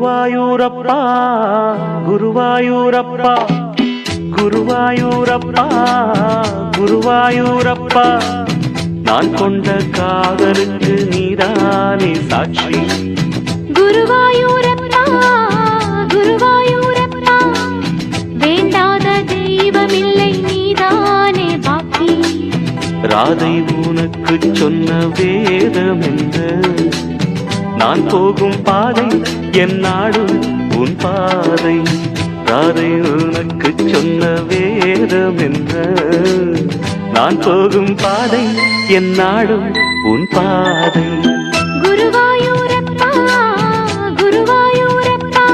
குருவாயூரப்பா குருவாயூரப்பா குருவாயூரப்பா குருவாயூரப்பா நான் கொண்ட காதலுக்கு நீதானே சாட்சி. குருவாயூரப்பா குருவாயூரப்பா வேண்டாத தெய்வமில்லை நீதானே பாக்கி. ராதை உனக்கு சொன்ன வேதம் என்ன, நான் போகும் பாதை என் நாடும் உன் பாதை. ராதை உனக்கு சொன்ன வேதம் என்ன, நான் போகும் பாதை என் நாடும் உன் பாதை. குருவாயூரப்பா குருவாயூரப்பா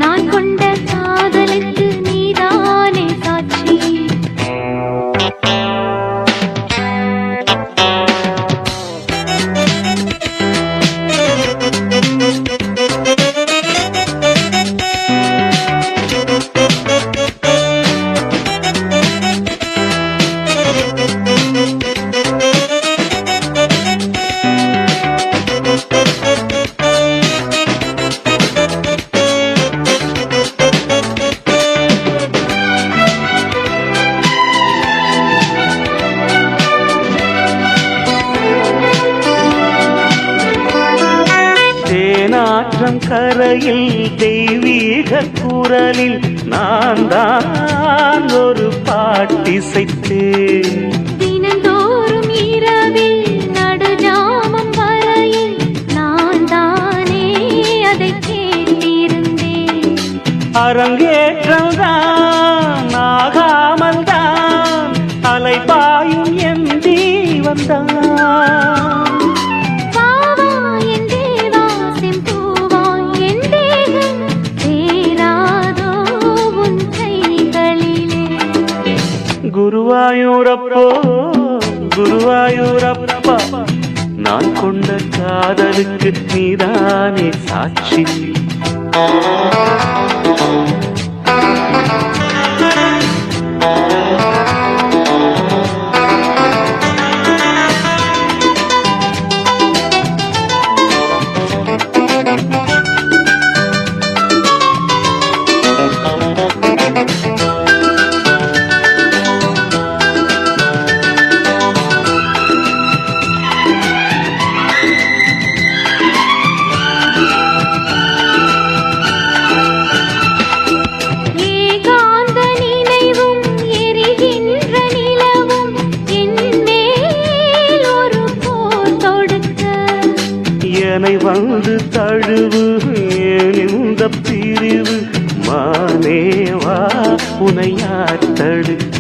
நான் கொண்ட காதலுக்கு நீதானே சாட்சி. தேனாற்றம் கரையில் தெய்வீக குரலில் நான் தான் ஒரு பாட்டிசைத்தேன். தினந்தோறும் இரவில் நடுஜாமம் வரையில் நான் தானே அதை கேட்டிருந்தேன். அரங்கேற்றம் தான் ஆகாமல் தான் அலைபாயும் என் தீவந்தான். குருவாயூரப்போ குருவாயூரப்பா நான் கொண்ட காதலுக்கு நீதானே சாட்சி. என்னை வந்து தழுவு இந்த பிரிவு மானேவா உனையா தடுக்க.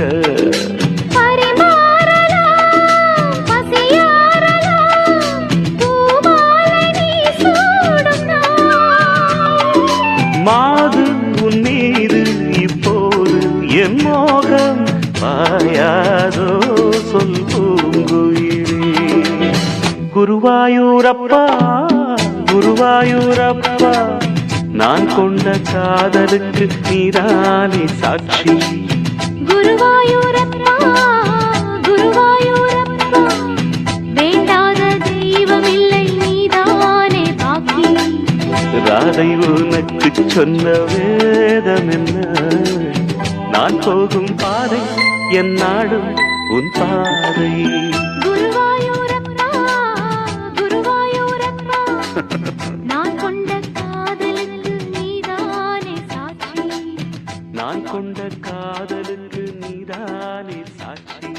மாது உன் மீது இப்போது என் மோகம் பாயாதோ சொல் பூங்குயிலே. குருவாயூரப்பா குருவாயூரப்பா நான் கொண்ட காதலுக்கு நீதானே சாட்சி. குருவாயூரப்பா குருவாயூரப்பா வேண்டாத தெய்வமில்லை நீதானே பாக்கி. ராதை உனக்கு சொன்ன வேதம் என்ன, நான் போகும் பாதை என் நாடும் உன் பாதை. குருவாயூரப்பா குருவாயூரப்பா நான் கொண்ட காதலுக்கு நீதானே சாட்சி. நான் கொண்ட காதலுக்கு நீதானே சாட்சி.